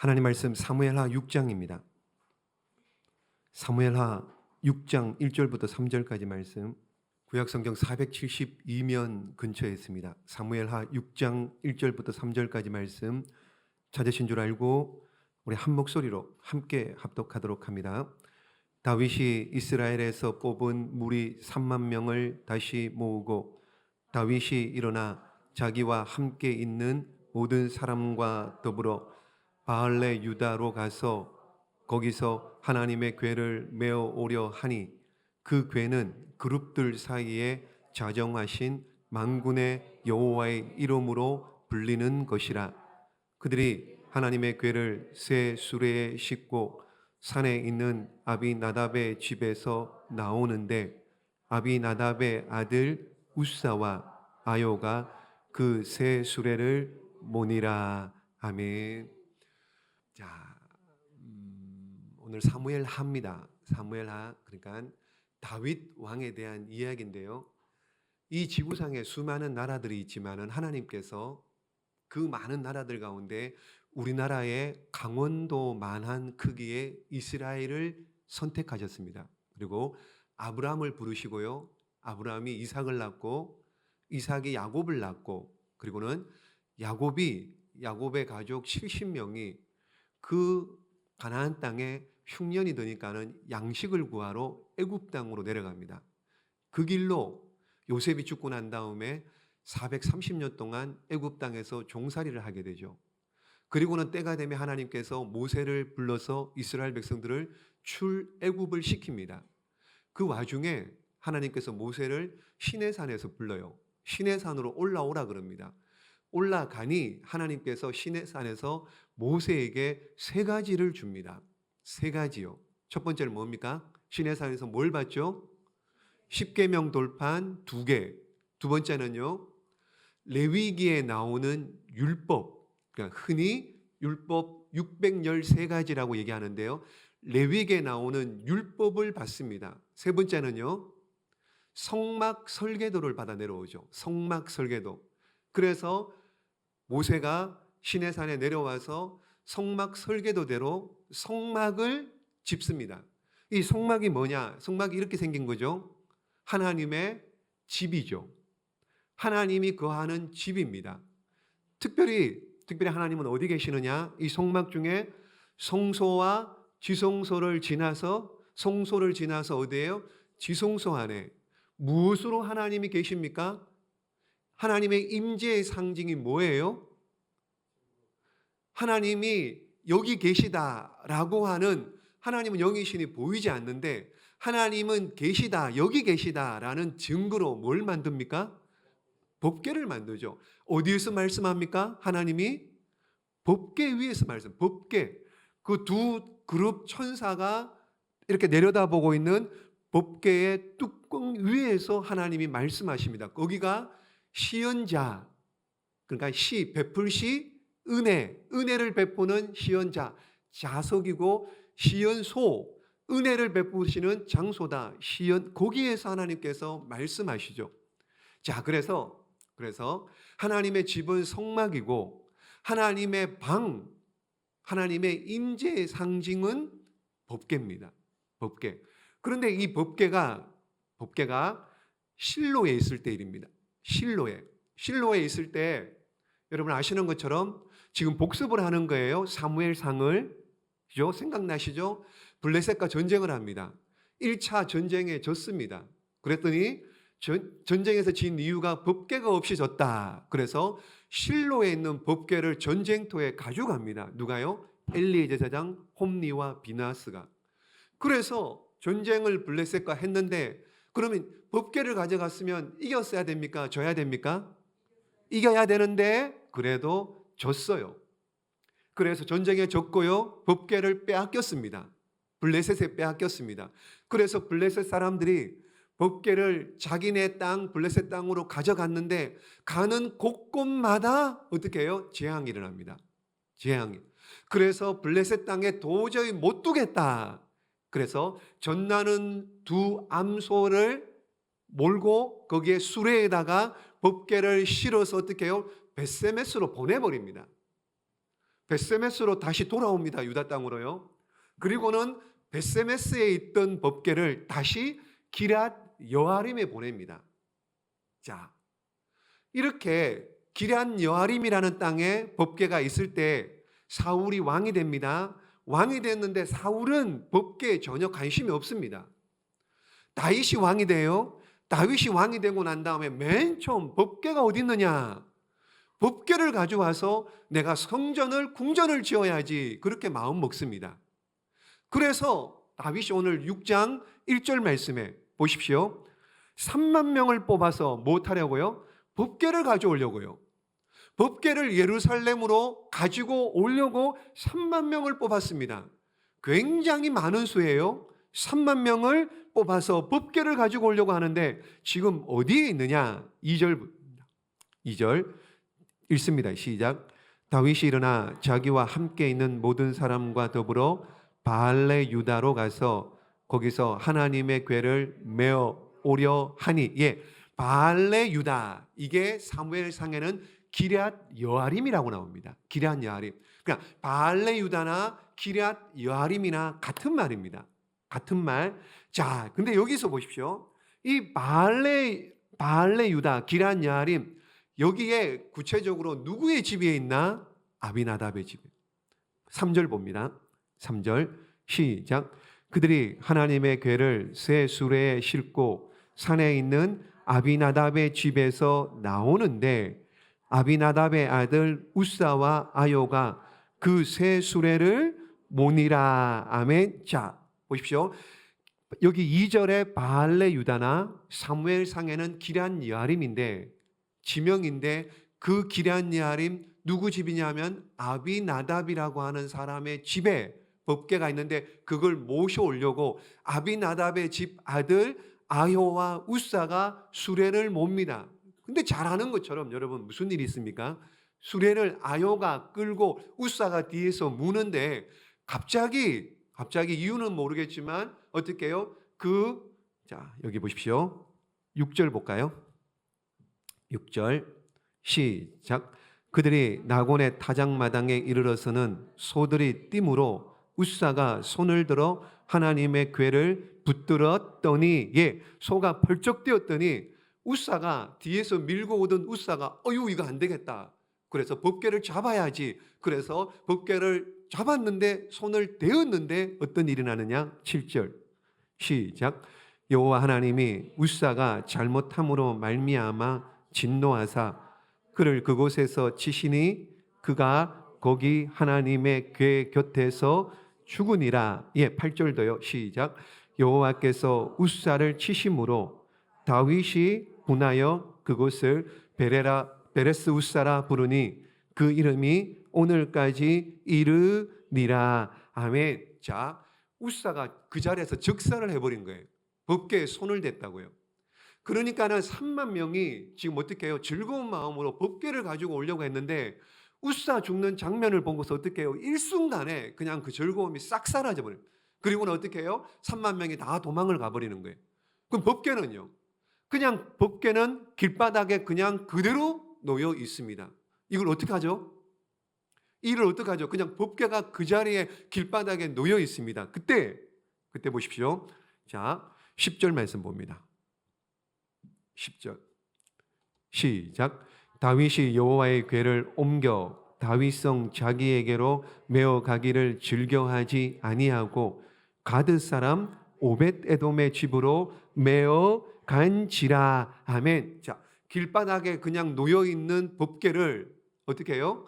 하나님 말씀 사무엘하 6장입니다. 사무엘하 6장 1절부터 3절까지 말씀, 구약성경 472면 근처에 있습니다. 사무엘하 6장 1절부터 3절까지 말씀 찾으신 줄 알고 우리 한 목소리로 함께 합독하도록 합니다. 다윗이 이스라엘에서 뽑은 무리 3만 명을 다시 모으고 다윗이 일어나 자기와 함께 있는 모든 사람과 더불어 바알레 유다로 가서 거기서 하나님의 궤를 메어 오려 하니 그 궤는 그룹들 사이에 자정하신 만군의 여호와의 이름으로 불리는 것이라. 그들이 하나님의 궤를 새 수레에 싣고 산에 있는 아비나답의 집에서 나오는데 아비나답의 아들 우사와 아요가 그 새 수레를 모니라. 아멘. 자, 오늘 사무엘하입니다. 사무엘하, 그러니까 다윗 왕에 대한 이야기인데요. 이 지구상에 수많은 나라들이 있지만은 하나님께서 그 많은 나라들 가운데 우리나라의 강원도만한 크기의 이스라엘을 선택하셨습니다. 그리고 아브라함을 부르시고요. 아브라함이 이삭을 낳고 이삭이 야곱을 낳고 그리고는 야곱의 가족 70명이 그 가나안 땅에 흉년이 드니까는 양식을 구하러 애굽 땅으로 내려갑니다. 그 길로 요셉이 죽고 난 다음에 430년 동안 애굽 땅에서 종살이를 하게 되죠. 그리고는 때가 되면 하나님께서 모세를 불러서 이스라엘 백성들을 출애굽을 시킵니다. 그 와중에 하나님께서 모세를 시내산에서 불러요. 시내산으로 올라오라 그럽니다. 올라가니 하나님께서 시내산에서 모세에게 세 가지를 줍니다. 세 가지요. 첫 번째는 뭡니까? 시내산에서 뭘 받죠? 십계명 돌판 2개. 두 번째는요, 레위기에 나오는 율법, 그러니까 흔히 율법 613가지라고 얘기하는데요. 레위기에 나오는 율법을 받습니다. 세 번째는요, 성막 설계도를 받아 내려오죠. 성막 설계도. 그래서 모세가 시내산에 내려와서 성막 설계도대로 성막을 짓습니다. 이 성막이 뭐냐? 성막이 이렇게 생긴 거죠. 하나님의 집이죠. 하나님이 거하는 집입니다. 특별히 하나님은 어디 계시느냐? 이 성막 중에 성소와 지성소를 지나서 어디예요? 지성소 안에. 무엇으로 하나님이 계십니까? 하나님의 임재의 상징이 뭐예요? 하나님이 여기 계시다라고 하는, 하나님은 영이신이 보이지 않는데 하나님은 계시다, 여기 계시다라는 증거로 뭘 만듭니까? 법궤를 만들죠. 어디에서 말씀합니까? 하나님이 법궤 위에서 말씀. 법궤. 그 두 그룹 천사가 이렇게 내려다보고 있는 법궤의 뚜껑 위에서 하나님이 말씀하십니다. 거기가 시연자, 그러니까 베풀시, 은혜를 베푸는 시연자, 자석이고 시연소, 은혜를 베푸시는 장소다. 거기에서 하나님께서 말씀하시죠. 자, 그래서 하나님의 집은 성막이고 하나님의 방, 하나님의 임재의 상징은 법궤입니다. 법궤. 그런데 이 법궤가 실로에 있을 때 일입니다. 실로에 있을 때 여러분 아시는 것처럼 지금 복습을 하는 거예요. 사무엘상을. 그죠? 생각나시죠? 블레셋과 전쟁을 합니다. 1차 전쟁에 졌습니다. 그랬더니 전쟁에서 진 이유가 법궤가 없이 졌다. 그래서 실로에 있는 법궤를 전쟁터에 가져갑니다. 누가요? 엘리의 제사장 홈리와 비나스가. 그래서 전쟁을 블레셋과 했는데 그러면 법궤를 가져갔으면 이겼어야 됩니까? 져야 됩니까? 이겨야 되는데 그래도 졌어요. 그래서 전쟁에 졌고요. 법궤를 빼앗겼습니다. 블레셋에 빼앗겼습니다. 그래서 블레셋 사람들이 법궤를 자기네 땅, 블레셋 땅으로 가져갔는데 가는 곳곳마다 어떻게 해요? 재앙이 일어납니다. 재앙이. 그래서 블레셋 땅에 도저히 못 두겠다. 그래서 전나는 두 암소를 몰고 거기에 수레에다가 법궤를 실어서 어떻게 해요? 벳세메스로 보내버립니다. 벳세메스로 다시 돌아옵니다. 유다 땅으로요. 그리고는 벳세메스에 있던 법궤를 다시 기럇 여아림에 보냅니다. 자, 이렇게 기럇 여아림이라는 땅에 법궤가 있을 때 사울이 왕이 됩니다. 왕이 됐는데 사울은 법궤에 전혀 관심이 없습니다. 다윗이 왕이 돼요. 다윗이 왕이 되고 난 다음에 맨 처음 법궤가 어디 있느냐? 법궤를 가져와서 내가 성전을 궁전을 지어야지 그렇게 마음 먹습니다. 그래서 다윗이 오늘 6장 1절 말씀에 보십시오. 3만 명을 뽑아서 뭐 하려고요? 법궤를 가져오려고요. 법궤를 예루살렘으로 가지고 오려고 3만 명을 뽑았습니다. 굉장히 많은 수예요. 3만 명을 뽑아서 법궤를 가지고 오려고 하는데 지금 어디에 있느냐? 2절 읽습니다. 시작. 다윗이 일어나 자기와 함께 있는 모든 사람과 더불어 바알레 유다로 가서 거기서 하나님의 궤를 메어 오려 하니, 바알레 유다, 이게 사무엘상에는 기럇 여아림이라고 나옵니다. 기럇 여아림. 그러니까 바알레 유다나 기럇 여아림이나 같은 말입니다. 같은 말. 자, 근데 여기서 보십시오. 이 바알레 유다, 기럇 여아림, 여기에 구체적으로 누구의 집에 있나? 아비나답의 집에. 3절 봅니다. 3절 시작. 그들이 하나님의 궤를 새 수레에 싣고 산에 있는 아비나답의 집에서 나오는데 아비나답의 아들 우사와 아요가 그 새 수레를 모니라. 아멘. 자, 보십시오. 여기 2절에 바알레 유다나 사무엘상에는 기럇 여아림인데 지명인데 그 기럇 여아림 누구 집이냐면 아비나답이라고 하는 사람의 집에 법궤가 있는데 그걸 모셔오려고 아비나답의 집 아들 아효와 우사가 수레를 몹니다. 근데 잘 아는 것처럼 여러분 무슨 일이 있습니까? 수레를 아효가 끌고 우사가 뒤에서 무는데 갑자기 이유는 모르겠지만 어떻게 해요? 자, 여기 보십시오. 6절 볼까요? 6절 시작. 그들이 나곤의 타작마당에 이르러서는 소들이 띠므로 우사가 손을 들어 하나님의 궤를 붙들었더니, 소가 펄쩍 뛰었더니 우사가 뒤에서 밀고 오던 우사가 이거 안 되겠다. 그래서 법궤를 잡아야지. 그래서 법궤를 잡았는데 손을 대었는데 어떤 일이 나느냐? 7절 시작. 여호와 하나님이 우사가 잘못함으로 말미암아 진노하사 그를 그곳에서 치시니 그가 거기 하나님의 궤 곁에서 죽으니라. 8절도요. 시작. 여호와께서 우사를 치심으로 다윗이 분하여 그곳을 베레스 우사라 부르니 그 이름이 오늘까지 이르니라. 아멘. 자, 우사가 그 자리에서 즉사를 해버린 거예요. 법궤에 손을 댔다고요. 그러니까는 3만 명이 지금 어떻게 해요? 즐거운 마음으로 법궤를 가지고 오려고 했는데 우사 죽는 장면을 보고서 어떻게 해요? 일순간에 그냥 그 즐거움이 싹 사라져 버려요. 그리고는 어떻게 해요? 3만 명이 다 도망을 가버리는 거예요. 그럼 법궤는요? 그냥 법궤는 길바닥에 그냥 그대로 놓여 있습니다. 이걸 어떻게 하죠? 이를 어떻게 하죠? 그냥 법궤가 그 자리에 길바닥에 놓여 있습니다. 그때 보십시오. 자, 10절 말씀 봅니다. 10절 시작. 다윗이 여호와의 궤를 옮겨 다윗성 자기에게로 메어 가기를 즐겨하지 아니하고 가드 사람 오벳 에돔의 집으로 메어 간지라. 아멘. 자, 길바닥에 그냥 놓여 있는 법궤를 어떻게 해요?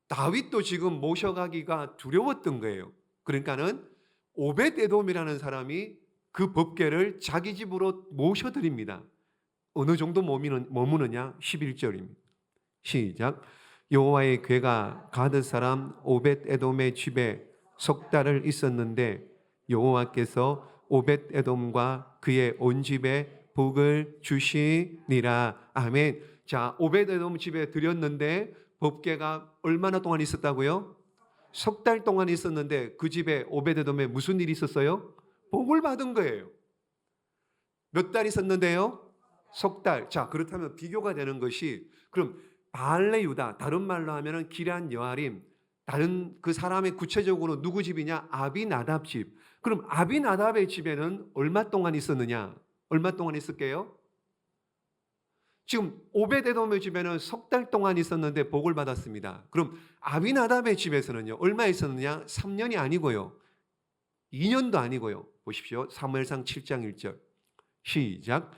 다윗도 지금 모셔가기가 두려웠던 거예요. 그러니까는 오벳 에돔이라는 사람이 그 법궤를 자기 집으로 모셔드립니다. 어느 정도 머무느냐? 11절입니다. 시작. 여호와의 궤가 가드 사람 오벳 에돔의 집에 석 달을 있었는데 여호와께서 오벳 에돔과 그의 온 집에 복을 주시니라. 아멘. 자, 오벳 에돔 집에 들였는데 법궤가 얼마나 동안 있었다고요? 석 달 동안 있었는데 그 집에 오벳 에돔에 무슨 일이 있었어요? 복을 받은 거예요. 몇 달 있었는데요? 석 달. 자, 그렇다면 비교가 되는 것이 그럼 바알레 유다, 다른 말로 하면은 기럇 여아림, 다른 그 사람의 구체적으로 누구 집이냐? 아비나답 집. 그럼 아비나답의 집에는 얼마 동안 있었느냐? 얼마 동안 있을게요? 지금 오벳에돔의 집에는 석 달 동안 있었는데 복을 받았습니다. 그럼 아비나답의 집에서는요, 얼마 있었느냐? 3년이 아니고요, 2년도 아니고요. 보십시오. 사무엘상 7장 1절 시작.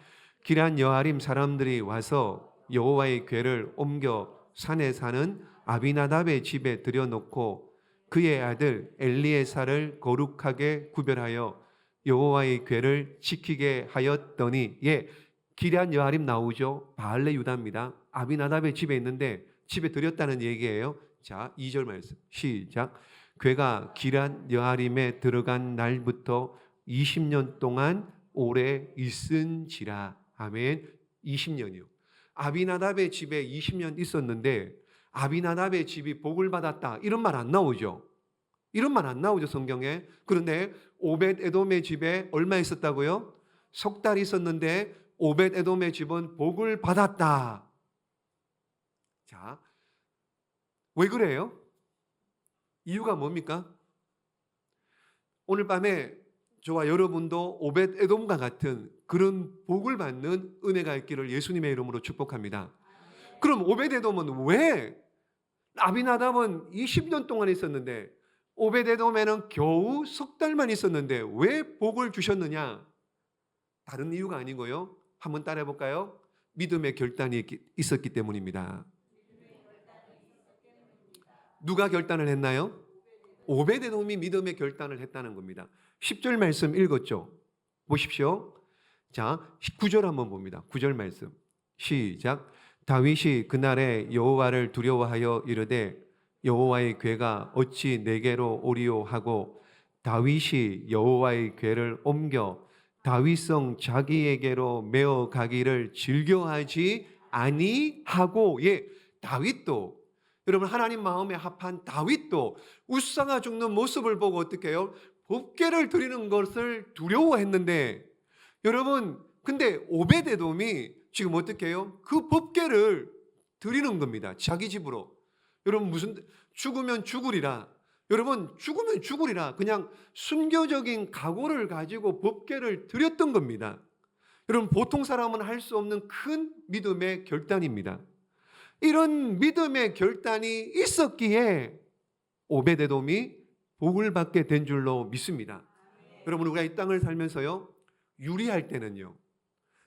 기럇 여아림 사람들이 와서 여호와의 궤를 옮겨 산에 사는 아비나답의 집에 들여놓고 그의 아들 엘리에사를 거룩하게 구별하여 여호와의 궤를 지키게 하였더니, 예, 기럇 여아림 나오죠. 바알레 유다입니다. 아비나답의 집에 있는데 집에 들였다는 얘기예요. 자, 2절 말씀 시작. 궤가 기럇 여아림에 들어간 날부터 20년 동안 오래 있은지라. 아멘. 20년이요. 아비나답의 집에 20년 있었는데 아비나답의 집이 복을 받았다, 이런 말 안 나오죠. 이런 말 안 나오죠, 성경에. 그런데 오벳에돔의 집에 얼마 있었다고요? 석 달 있었는데 오벳에돔의 집은 복을 받았다. 자, 왜 그래요? 이유가 뭡니까? 오늘 밤에 저와 여러분도 오벳에돔과 같은 그런 복을 받는 은혜가 있기를 예수님의 이름으로 축복합니다. 그럼 오벳에돔은 왜, 아비나답은 20년 동안 있었는데 오벳에돔에는 겨우 석 달만 있었는데 왜 복을 주셨느냐? 다른 이유가 아니고요. 한번 따라해 볼까요? 믿음의 결단이 있었기 때문입니다. 누가 결단을 했나요? 오벳에돔이 믿음의 결단을 했다는 겁니다. 10절 말씀 읽었죠? 보십시오. 자, 9절 한번 봅니다. 9절 말씀 시작. 다윗이 그날에 여호와를 두려워하여 이르되 여호와의 궤가 어찌 내게로 오리오 하고 다윗이 여호와의 궤를 옮겨 다윗성 자기에게로 메어 가기를 즐겨하지 아니하고, 예, 다윗도, 여러분, 하나님 마음에 합한 다윗도 웃사가 죽는 모습을 보고 어떻게 해요? 법궤를 드리는 것을 두려워했는데, 여러분, 근데 오벳에돔이 지금 어떻게 해요? 그 법궤를 드리는 겁니다. 자기 집으로. 여러분, 무슨, 죽으면 죽으리라. 여러분, 죽으면 죽으리라. 그냥 순교적인 각오를 가지고 법궤를 드렸던 겁니다. 여러분, 보통 사람은 할 수 없는 큰 믿음의 결단입니다. 이런 믿음의 결단이 있었기에 오벳에돔이 복을 받게 된 줄로 믿습니다. 여러분, 우리가 이 땅을 살면서요, 유리할 때는요,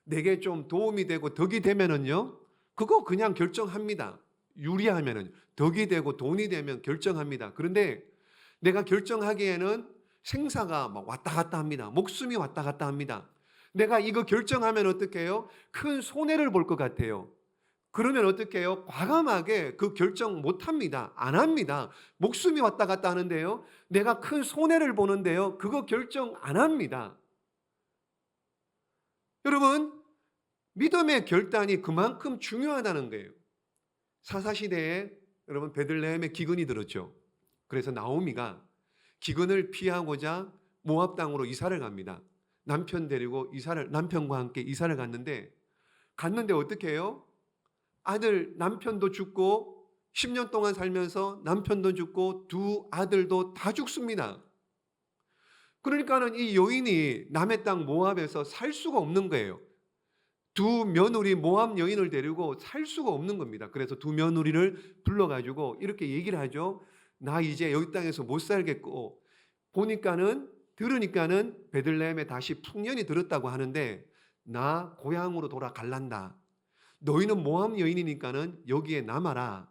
내게 좀 도움이 되고 덕이 되면은요, 그거 그냥 결정합니다. 유리하면은, 덕이 되고 돈이 되면 결정합니다. 그런데 내가 결정하기에는 생사가 막 왔다 갔다 합니다. 목숨이 왔다 갔다 합니다. 내가 이거 결정하면 어떻게 해요? 큰 손해를 볼 것 같아요. 그러면 어떻게 해요? 과감하게 그 결정 못 합니다. 안 합니다. 목숨이 왔다 갔다 하는데요, 내가 큰 손해를 보는데요, 그거 결정 안 합니다. 여러분, 믿음의 결단이 그만큼 중요하다는 거예요. 사사시대에 여러분 베들레헴에 기근이 들었죠. 그래서 나오미가 기근을 피하고자 모압 땅으로 이사를 갑니다. 남편 데리고 남편과 함께 이사를 갔는데 어떻게 해요? 아들 남편도 죽고 10년 동안 살면서 남편도 죽고 두 아들도 다 죽습니다. 그러니까는 이 여인이 남의 땅 모압에서 살 수가 없는 거예요. 두 며느리 모압 여인을 데리고 살 수가 없는 겁니다. 그래서 두 며느리를 불러가지고 이렇게 얘기를 하죠. 나 이제 여기 땅에서 못 살겠고, 들으니까는 베들레헴에 다시 풍년이 들었다고 하는데 나 고향으로 돌아갈란다. 너희는 모압 여인이니까는 여기에 남아라.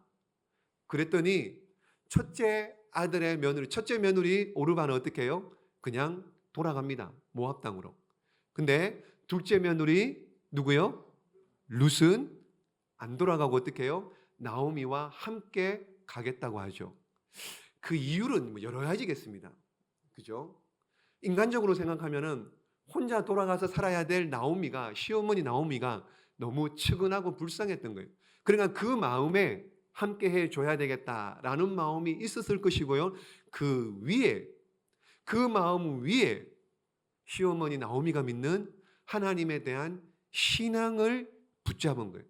그랬더니 첫째 며느리 오르바는 어떻게 해요? 그냥 돌아갑니다. 모압 땅으로. 근데 둘째 며느리 누구요? 룻은 안 돌아가고 어떻게 해요? 나오미와 함께 가겠다고 하죠. 그 이유는 여러 가지겠습니다. 그죠? 인간적으로 생각하면은 혼자 돌아가서 살아야 될 시어머니 나오미가 너무 측은하고 불쌍했던 거예요. 그러니까 그 마음에 함께 해줘야 되겠다라는 마음이 있었을 것이고요. 그 마음 위에 시어머니 나오미가 믿는 하나님에 대한 신앙을 붙잡은 거예요.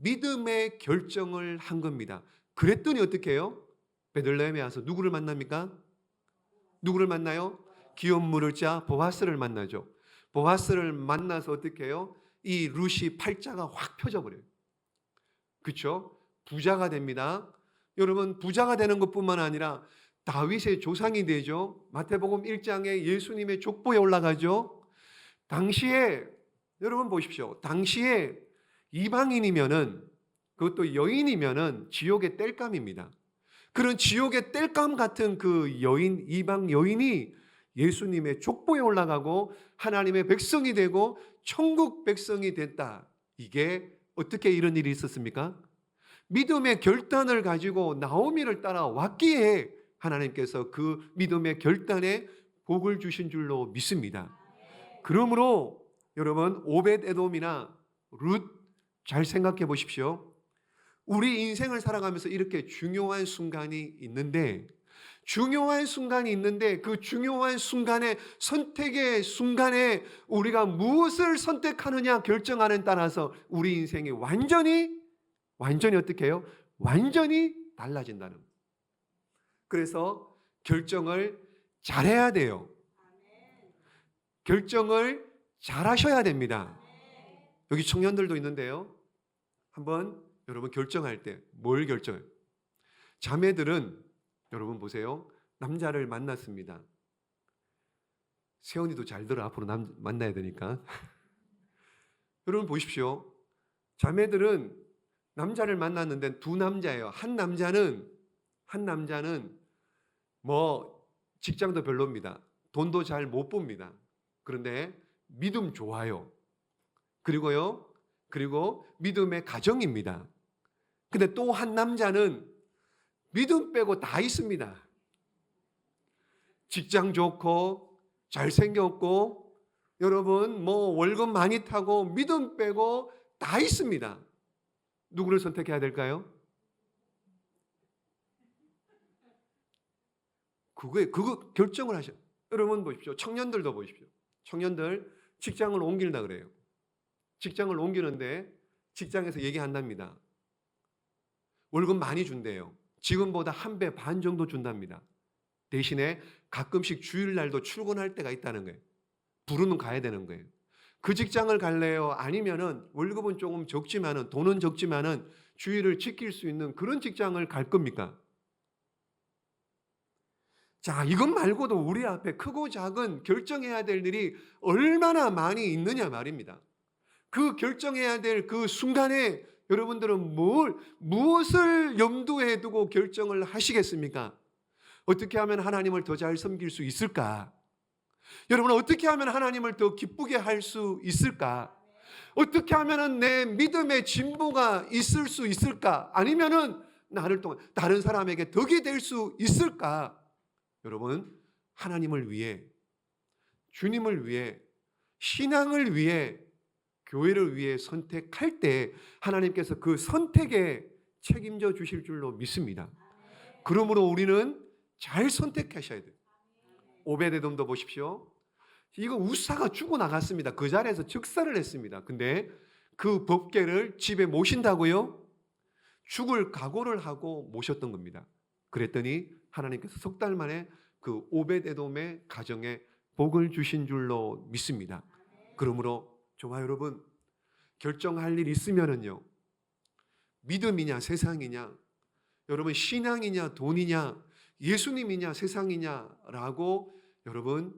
믿음의 결정을 한 겁니다. 그랬더니 어떻게 해요? 베들레헴에 와서 누구를 만납니까? 누구를 만나요? 기업 물을 자 보아스를 만나죠. 보아스를 만나서 어떻게 해요? 이 룻이 팔자가 확 펴져 버려요. 그렇죠? 부자가 됩니다. 여러분, 부자가 되는 것뿐만 아니라 다윗의 조상이 되죠. 마태복음 1장에 예수님의 족보에 올라가죠. 당시에 여러분 보십시오. 당시에 이방인이면은, 그것도 여인이면은 지옥의 땔감입니다. 그런 지옥의 땔감 같은 그 여인, 이방 여인이 예수님의 족보에 올라가고 하나님의 백성이 되고 천국 백성이 됐다. 이게 어떻게 이런 일이 있었습니까? 믿음의 결단을 가지고 나오미를 따라왔기에 하나님께서 그 믿음의 결단에 복을 주신 줄로 믿습니다. 그러므로 여러분, 오벳에돔이나 룻 잘 생각해 보십시오. 우리 인생을 살아가면서 이렇게 중요한 순간이 있는데 그 중요한 순간에, 선택의 순간에 우리가 무엇을 선택하느냐 결정하는 따라서 우리 인생이 완전히 어떻게 해요? 완전히 달라진다는 거예요. 그래서 결정을 잘해야 돼요. 결정을 잘하셔야 됩니다. 여기 청년들도 있는데요. 한번 여러분 결정할 때 뭘 결정해요? 자매들은 여러분 보세요. 남자를 만났습니다. 세원이도 잘 들어. 앞으로 만나야 되니까. 여러분 보십시오. 자매들은 남자를 만났는데 두 남자예요. 한 남자는 뭐 직장도 별로입니다. 돈도 잘 못 봅니다. 그런데 믿음 좋아요. 그리고 믿음의 가정입니다. 근데 또 한 남자는 믿음 빼고 다 있습니다. 직장 좋고 잘생겼고 여러분 뭐 월급 많이 타고 믿음 빼고 다 있습니다. 누구를 선택해야 될까요? 그거 결정을 하셔. 여러분 보십시오. 청년들도 보십시오. 청년들 직장을 옮긴다 그래요. 직장을 옮기는데 직장에서 얘기한답니다. 월급 많이 준대요. 지금보다 1배 반 정도 준답니다. 대신에 가끔씩 주일날도 출근할 때가 있다는 거예요. 부르면 가야 되는 거예요. 그 직장을 갈래요? 아니면은 월급은 조금 적지만은, 돈은 적지만은 주일을 지킬 수 있는 그런 직장을 갈 겁니까? 자, 이것 말고도 우리 앞에 크고 작은 결정해야 될 일이 얼마나 많이 있느냐 말입니다. 그 결정해야 될 그 순간에 여러분들은 무엇을 염두에 두고 결정을 하시겠습니까? 어떻게 하면 하나님을 더 잘 섬길 수 있을까? 여러분, 어떻게 하면 하나님을 더 기쁘게 할 수 있을까? 어떻게 하면 내 믿음의 진보가 있을 수 있을까? 아니면은 나를 통해 다른 사람에게 덕이 될 수 있을까? 여러분, 하나님을 위해, 주님을 위해, 신앙을 위해, 교회를 위해 선택할 때 하나님께서 그 선택에 책임져 주실 줄로 믿습니다. 그러므로 우리는 잘 선택하셔야 돼요. 오베데돔도 보십시오. 이거 우사가 죽어나갔습니다. 그 자리에서 즉사를 했습니다. 근데 그 법궤를 집에 모신다고요? 죽을 각오를 하고 모셨던 겁니다. 그랬더니 하나님께서 석 달 만에 그 오베데돔의 가정에 복을 주신 줄로 믿습니다. 그러므로 저와 여러분, 결정할 일 있으면은요, 믿음이냐 세상이냐, 여러분 신앙이냐 돈이냐, 예수님이냐 세상이냐라고 여러분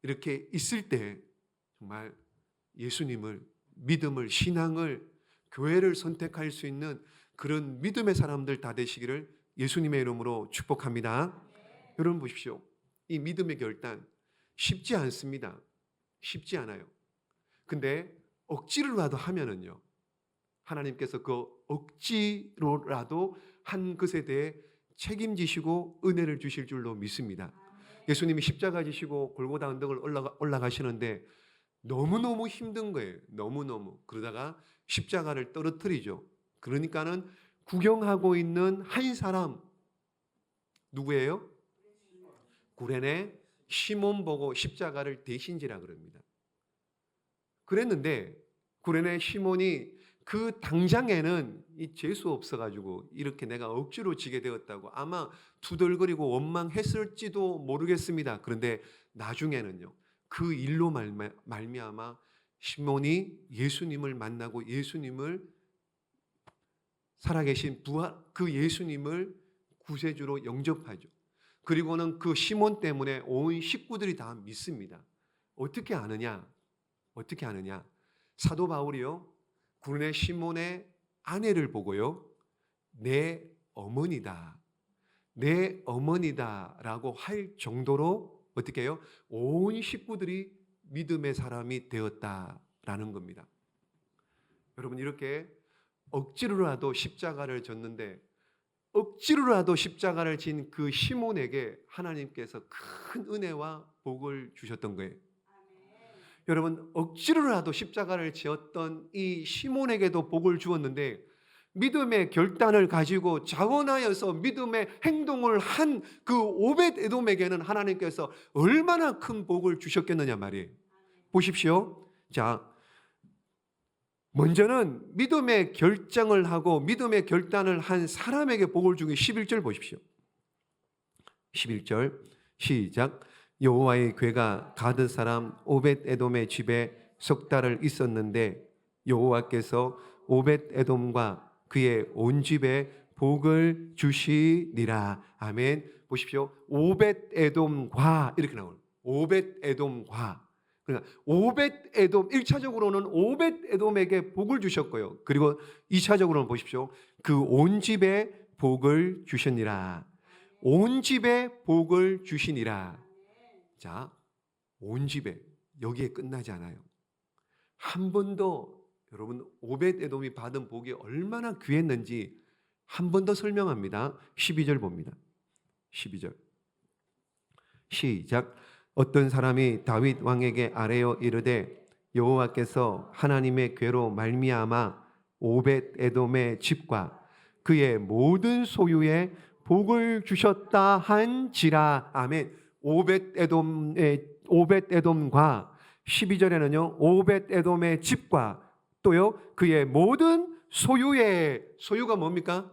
이렇게 있을 때 정말 예수님을, 믿음을, 신앙을, 교회를 선택할 수 있는 그런 믿음의 사람들 다 되시기를 예수님의 이름으로 축복합니다. 여러분 보십시오. 이 믿음의 결단 쉽지 않습니다. 쉽지 않아요. 근데 억지로라도 하면은요, 하나님께서 그 억지로라도 한 것에 대해 책임지시고 은혜를 주실 줄로 믿습니다. 예수님이 십자가 지시고 골고다 언덕을 올라가시는데 너무너무 힘든 거예요. 너무너무. 그러다가 십자가를 떨어뜨리죠. 그러니까는 구경하고 있는 한 사람, 누구예요? 구레네 시몬 보고 십자가를 대신지라 그럽니다. 그랬는데 구레네 시몬이 그 당장에는 이 재수 없어가지고 이렇게 내가 억지로 지게 되었다고 아마 투덜거리고 원망했을지도 모르겠습니다. 그런데 나중에는요, 그 일로 말미암아 시몬이 예수님을 만나고 예수님을, 살아계신 부활 그 예수님을 구세주로 영접하죠. 그리고는 그 시몬 때문에 온 식구들이 다 믿습니다. 어떻게 아느냐? 어떻게 아느냐? 사도 바울이요, 구레네 시몬의 아내를 보고요, 내 어머니다, 내 어머니다라고 할 정도로 어떻게 해요? 온 식구들이 믿음의 사람이 되었다라는 겁니다. 여러분, 이렇게 억지로라도 십자가를 졌는데, 억지로라도 십자가를 진 그 시몬에게 하나님께서 큰 은혜와 복을 주셨던 거예요. 여러분, 억지로라도 십자가를 지었던 이 시몬에게도 복을 주었는데, 믿음의 결단을 가지고 자원하여서 믿음의 행동을 한 그 오벳 에돔에게는 하나님께서 얼마나 큰 복을 주셨겠느냐 말이에요. 보십시오. 자, 먼저는 믿음의 결정을 하고 믿음의 결단을 한 사람에게 복을 주기. 11절 보십시오. 11절 시작. 여호와의 괴가 가드 사람 오벳 에돔의 집에 석 달을 있었는데 여호와께서 오벳 에돔과 그의 온 집에 복을 주시니라. 아멘. 보십시오. 오벳 에돔과 이렇게 나오는, 오벳 에돔과. 그러니까 오벳 에돔, 1차적으로는 오벳 에돔에게 복을 주셨고요. 그리고 2차적으로는 보십시오. 그 온 집에 복을 주시니라. 온 집에 복을 주시니라. 자, 온 집에, 여기에 끝나지 않아요. 한 번 더, 여러분, 오벳 에돔이 받은 복이 얼마나 귀했는지 한 번 더 설명합니다. 12절 봅니다. 12절 시작. 어떤 사람이 다윗 왕에게 아뢰어 이르되 여호와께서 하나님의 괴로 말미암아 오벳 에돔의 집과 그의 모든 소유에 복을 주셨다 한지라. 아멘. 오벳 에돔과 12절에는요, 오벳 에돔의 집과 또요 그의 모든 소유의, 소유가 뭡니까?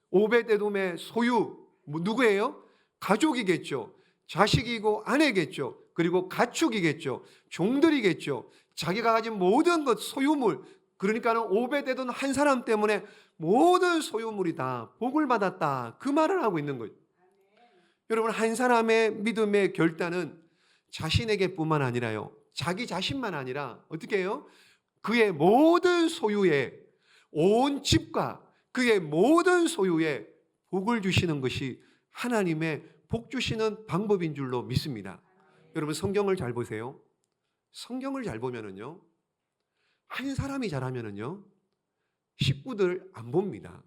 오벳 에돔의 소유 누구예요? 가족이겠죠. 자식이고 아내겠죠. 그리고 가축이겠죠. 종들이겠죠. 자기가 가진 모든 것, 소유물. 그러니까는 오벳 에돔 한 사람 때문에 모든 소유물이 다 복을 받았다, 그 말을 하고 있는 거예요. 여러분, 한 사람의 믿음의 결단은 자신에게뿐만 아니라요, 자기 자신만 아니라 어떻게 해요? 그의 모든 소유에, 온 집과 그의 모든 소유에 복을 주시는 것이 하나님의 복 주시는 방법인 줄로 믿습니다. 여러분, 성경을 잘 보세요. 성경을 잘 보면은요, 한 사람이 잘하면은요, 식구들 안 봅니다.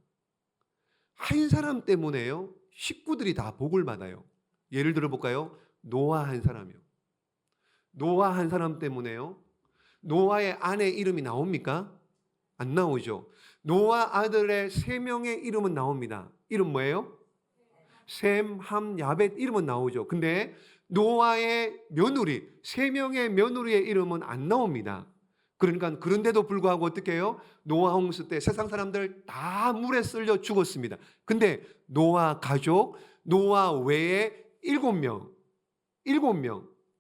한 사람 때문에요, 식구들이 다 복을 받아요. 예를 들어 볼까요? 노아 한 사람이요. 노아 한 사람 때문에요, 노아의 아내 이름이 나옵니까? 안 나오죠. 노아 아들의 3명의 이름은 나옵니다. 이름 뭐예요? 셈, 함, 야벳 이름은 나오죠. 근데 노아의 며느리, 3명의 며느리의 이름은 안 나옵니다. 그러니까 그런데도 불구하고 어떻게 해요? 노아 홍수 때 세상 사람들 다 물에 쓸려 죽었습니다. 근데 노아 가족, 노아 외에 7명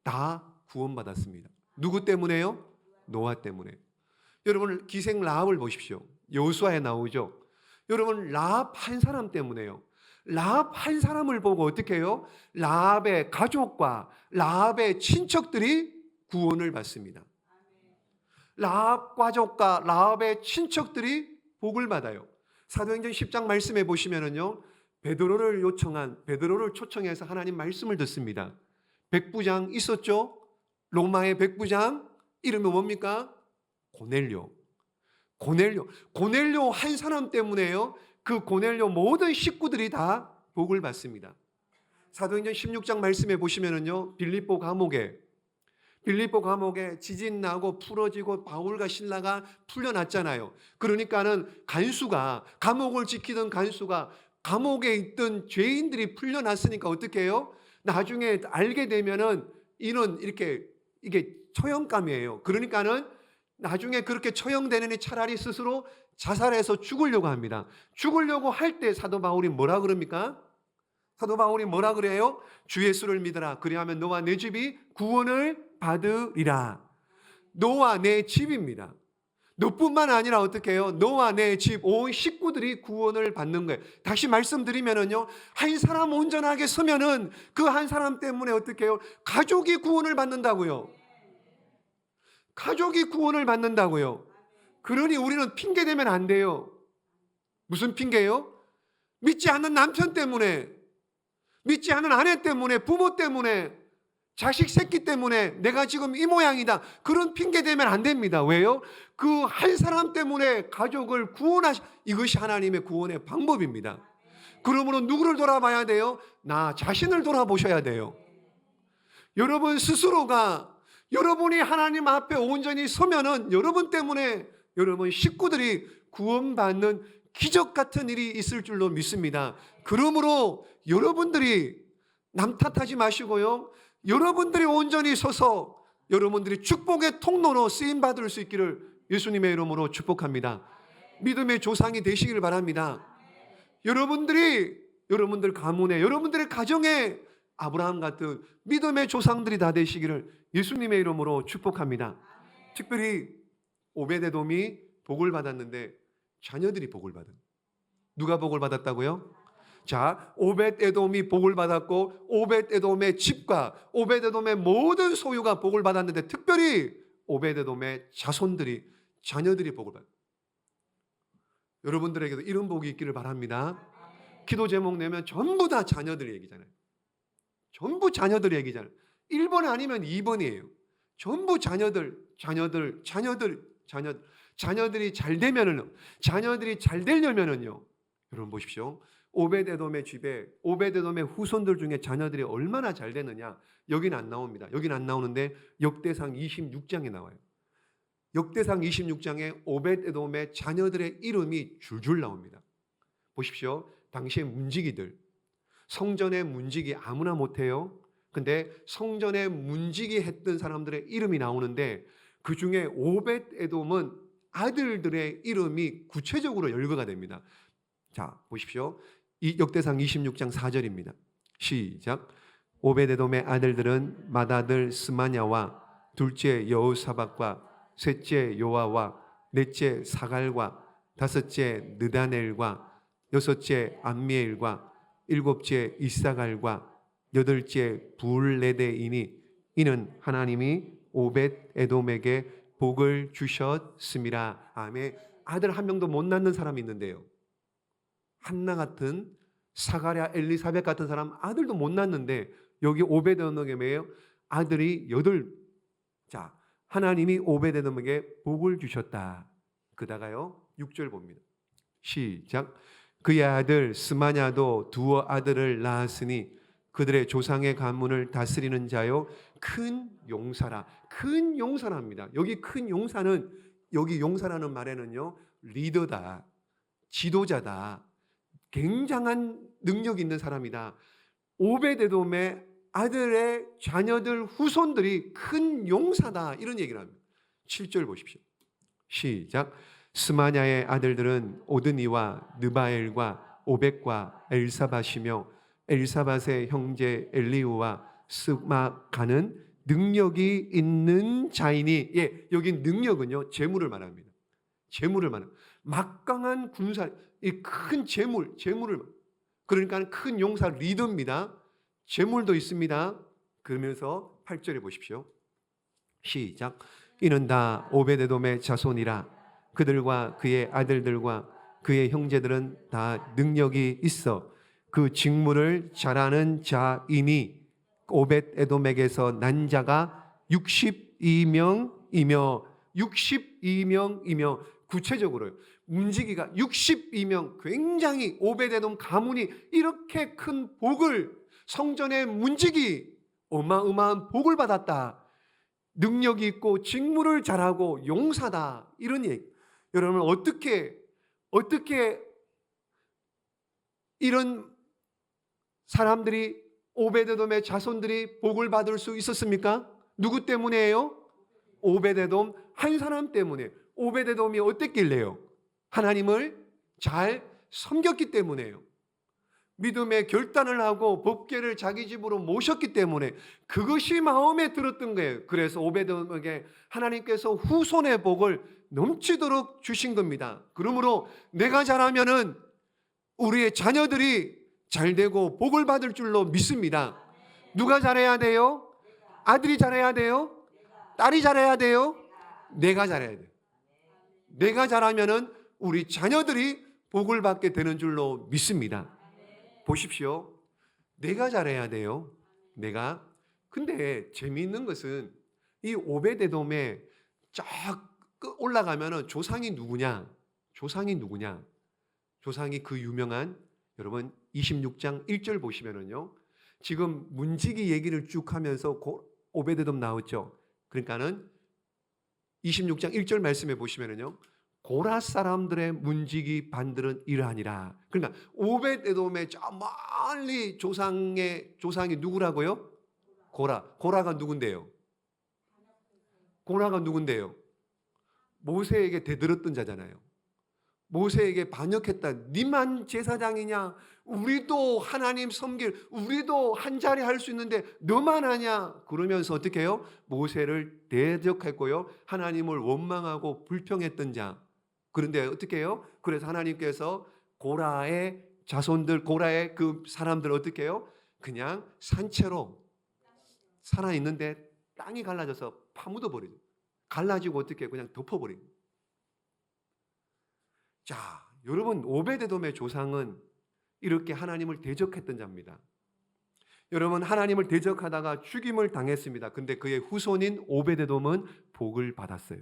다 구원받았습니다. 누구 때문에요? 노아 때문에. 여러분, 기생 라합을 보십시오. 여호수아에 나오죠. 여러분, 라합 한 사람 때문에요. 라합 한 사람을 보고 어떻게 해요? 라합의 가족과 라합의 친척들이 구원을 받습니다. 라합 가족과 라합의 친척들이 복을 받아요. 사도행전 10장 말씀해 보시면은요, 베드로를 초청해서 하나님 말씀을 듣습니다. 백부장 있었죠? 로마의 백부장 이름이 뭡니까? 고넬료 한 사람 때문에요, 그 고넬료 모든 식구들이 다 복을 받습니다. 사도행전 16장 말씀해 보시면은요, 빌립보 감옥에 지진 나고 풀어지고 바울과 실라가 풀려났잖아요. 그러니까는 감옥을 지키던 간수가 감옥에 있던 죄인들이 풀려났으니까 어떻게 해요? 나중에 알게 되면은 이게 초형감이에요. 그러니까는 나중에 그렇게 처형되느니 차라리 스스로 자살해서 죽으려고 합니다. 죽으려고 할 때 사도 바울이 뭐라 그럽니까? 사도 바울이 뭐라 그래요? 주 예수를 믿어라. 그리하면 너와 내 집이 구원을 받으리라. 너와 내 집입니다. 너뿐만 아니라 어떻게 해요? 너와 내 집, 온 식구들이 구원을 받는 거예요. 다시 말씀드리면은요, 한 사람 온전하게 서면은 그 한 사람 때문에 어떻게 해요? 가족이 구원을 받는다고요. 가족이 구원을 받는다고요. 그러니 우리는 핑계 대면 안 돼요. 무슨 핑계요? 믿지 않는 남편 때문에, 믿지 않는 아내 때문에, 부모 때문에, 자식 새끼 때문에 내가 지금 이 모양이다. 그런 핑계 대면 안 됩니다. 왜요? 그 한 사람 때문에 가족을 이것이 하나님의 구원의 방법입니다. 그러므로 누구를 돌아봐야 돼요? 나 자신을 돌아보셔야 돼요. 여러분 스스로가 여러분이 하나님 앞에 온전히 서면은 여러분 때문에 여러분 식구들이 구원받는 기적 같은 일이 있을 줄로 믿습니다. 그러므로 여러분들이 남 탓하지 마시고요. 여러분들이 온전히 서서 여러분들이 축복의 통로로 쓰임받을 수 있기를 예수님의 이름으로 축복합니다. 믿음의 조상이 되시길 바랍니다. 여러분들 가문에, 여러분들의 가정에 아브라함 같은 믿음의 조상들이 다 되시기를 예수님의 이름으로 축복합니다. 특별히 오베데돔이 복을 받았는데 자녀들이 복을 받은. 누가 복을 받았다고요? 자, 오벳에돔이 복을 받았고 오벳에돔의 집과 오벳에돔의 모든 소유가 복을 받았는데 특별히 오벳에돔의 자녀들이 복을 받았어요. 여러분들에게도 이런 복이 있기를 바랍니다. 기도 제목 내면 전부 다 자녀들 얘기잖아요. 전부 자녀들 얘기잖아요. 1번 아니면 2번이에요. 전부 자녀들이 잘 되려면은요. 여러분 보십시오. 오벳에돔의 집에 오벳에돔의 후손들 중에 자녀들이 얼마나 잘 되느냐. 여기는 안 나옵니다. 여기는 안 나오는데 역대상 26장에 나와요. 역대상 26장에 오벳에돔의 자녀들의 이름이 줄줄 나옵니다. 보십시오. 당시의 문지기들, 성전의 문지기 아무나 못해요. 근데 성전에 문지기 했던 사람들의 이름이 나오는데 그 중에 오벳에돔은 아들들의 이름이 구체적으로 열거가 됩니다. 자, 보십시오. 이 역대상 26장 4절입니다. 시작. 오벳에돔의 아들들은 맏아들 스마냐와 둘째 여호사밧과 셋째 요아와 넷째 사갈과 다섯째 느다넬과 여섯째 암미엘과 일곱째 이사갈과 여덟째 불레데이니 이는 하나님이 오벳에돔에게 복을 주셨습니다. 아멘. 아들 한 명도 못 낳는 사람이 있는데요. 한나 같은 사가랴 엘리사벳 같은 사람 아들도 못 낳는데 여기 오벳에돔에게요 아들이 8. 자, 하나님이 오벳에돔에게 복을 주셨다. 그다가요 6절 봅니다. 시작. 그의 아들 스마냐도 두 아들을 낳았으니 그들의 조상의 가문을 다스리는 자요 큰 용사라. 큰 용사랍니다. 여기 큰 용사는 여기 용사라는 말에는요 리더다, 지도자다, 굉장한 능력 있는 사람이다. 오벳에돔의 아들의 자녀들 후손들이 큰 용사다 이런 얘기를 합니다. 7절 보십시오. 시작. 스마냐의 아들들은 오드니와 느바엘과 오벳과 엘사밧이며 엘사밧의 형제 엘리우와 스마가는 능력이 있는 자이니. 예, 여기 능력은요 재물을 말합니다. 재물을 말합니다. 막강한 군사, 이 큰 재물을, 그러니까 큰 용사 리더입니다. 재물도 있습니다. 그러면서 8절에 보십시오. 시작. 이는 다 오벳에돔의 자손이라. 그들과 그의 아들들과 그의 형제들은 다 능력이 있어 그 직무를 잘하는 자이니 오벳에돔에게서 난 자가 62명이며 구체적으로요. 문지기가 62명, 굉장히 오벳에돔 가문이 이렇게 큰 복을, 성전의 문지기 어마어마한 복을 받았다. 능력이 있고 직무를 잘하고 용사다. 이런 얘기. 여러분 어떻게 이런 사람들이 오벳에돔의 자손들이 복을 받을 수 있었습니까? 누구 때문이에요? 오벳에돔 한 사람 때문에. 오베데돔이 어땠길래요? 하나님을 잘 섬겼기 때문에요. 믿음의 결단을 하고 법궤를 자기 집으로 모셨기 때문에 그것이 마음에 들었던 거예요. 그래서 오베데돔에게 하나님께서 후손의 복을 넘치도록 주신 겁니다. 그러므로 내가 잘하면은 우리의 자녀들이 잘 되고 복을 받을 줄로 믿습니다. 누가 잘해야 돼요? 아들이 잘해야 돼요? 딸이 잘해야 돼요? 내가 잘해야 돼요. 내가 잘하면은 우리 자녀들이 복을 받게 되는 줄로 믿습니다. 보십시오. 내가 잘해야 돼요. 내가. 근데 재미있는 것은 이 오베데돔에 쫙 올라가면은 조상이 누구냐? 조상이 누구냐? 조상이 그 유명한, 여러분 26장 1절 보시면은요. 지금 문지기 얘기를 쭉 하면서 오베데돔 나왔죠. 그러니까는 26장 1절 말씀에 보시면은요. 고라 사람들의 문지기 반들은 이러하니라. 그러니까 오베데돔의 저 멀리 조상이 누구라고요? 고라가 누군데요? 고라가 누군데요? 모세에게 대들었던 자잖아요. 모세에게 반역했다. 니만 제사장이냐? 우리도 하나님 섬길, 우리도 한 자리 할 수 있는데 너만 하냐? 그러면서 어떻게 해요? 모세를 대적했고요. 하나님을 원망하고 불평했던 자. 그런데 어떻게 해요? 그래서 하나님께서 고라의 자손들, 고라의 그 사람들 어떻게 해요? 그냥 산채로 살아있는데 땅이 갈라져서 파묻어 버리죠. 갈라지고 어떻게 해요? 그냥 덮어버리죠. 자, 여러분 오베데돔의 조상은 이렇게 하나님을 대적했던 자입니다. 여러분 하나님을 대적하다가 죽임을 당했습니다. 근데 그의 후손인 오베데돔은 복을 받았어요.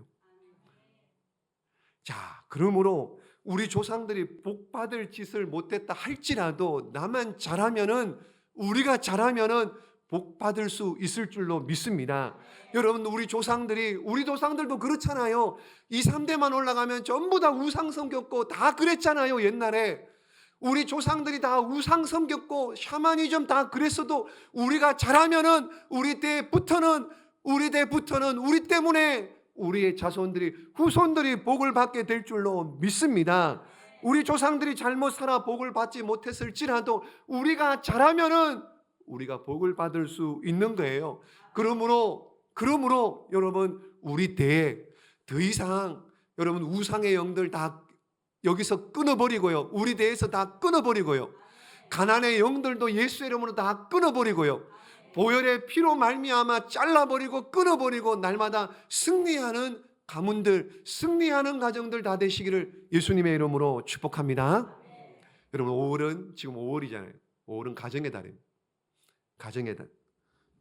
자, 그러므로 우리 조상들이 복 받을 짓을 못했다 할지라도 나만 잘하면은, 우리가 잘하면은 복 받을 수 있을 줄로 믿습니다. 여러분 우리 조상들도 그렇잖아요. 2, 3대만 올라가면 전부 다 우상 섬겼고 다 그랬잖아요. 옛날에 우리 조상들이 다 우상 섬겼고 샤머니즘 다 그랬어도 우리가 잘하면은 우리 때부터는 우리 때문에 우리의 자손들이, 후손들이 복을 받게 될 줄로 믿습니다. 우리 조상들이 잘못 살아 복을 받지 못했을지라도 우리가 잘하면은 우리가 복을 받을 수 있는 거예요. 그러므로 여러분 우리 때에 더 이상 여러분 우상의 영들 다 여기서 끊어버리고요. 우리 대에서 다 끊어버리고요. 가난의 영들도 예수 이름으로 다 끊어버리고요. 보혈의 피로 말미암아 잘라버리고 끊어버리고 날마다 승리하는 가문들, 승리하는 가정들 다 되시기를 예수님의 이름으로 축복합니다. 여러분 5월은 지금 5월이잖아요. 5월은 가정의 달입니다. 가정의 달.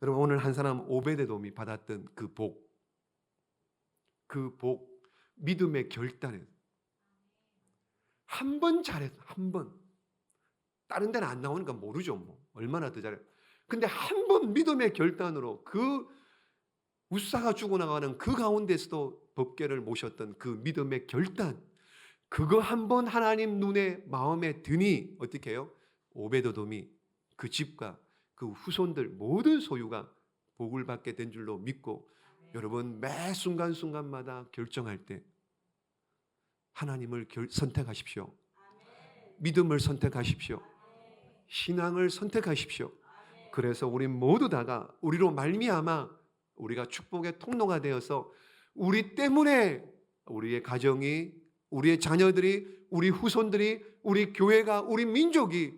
여러분 오늘 한 사람 오베데돔이 받았던 그 복, 믿음의 결단에 한 번 잘했어. 한 번. 다른 데는 안 나오니까 모르죠. 뭐 얼마나 더 잘해. 근데 한 번 믿음의 결단으로 그 우사가 죽어나가는 그 가운데서도 법궤를 모셨던 그 믿음의 결단, 그거 한 번 하나님 눈에 마음에 드니 어떻게 해요? 오베데돔이 그 집과 그 후손들 모든 소유가 복을 받게 된 줄로 믿고, 여러분 매 순간순간마다 결정할 때 하나님을 선택하십시오. 믿음을 선택하십시오. 신앙을 선택하십시오. 그래서 우리 모두 다가 우리로 말미암아 우리가 축복의 통로가 되어서 우리 때문에 우리의 가정이, 우리의 자녀들이, 우리 후손들이, 우리 교회가, 우리 민족이,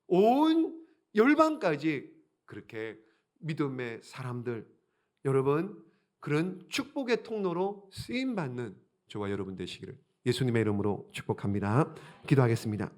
온 열방까지 그렇게 믿음의 사람들, 여러분 그런 축복의 통로로 쓰임받는 저와 여러분 되시기를 예수님의 이름으로 축복합니다. 기도하겠습니다.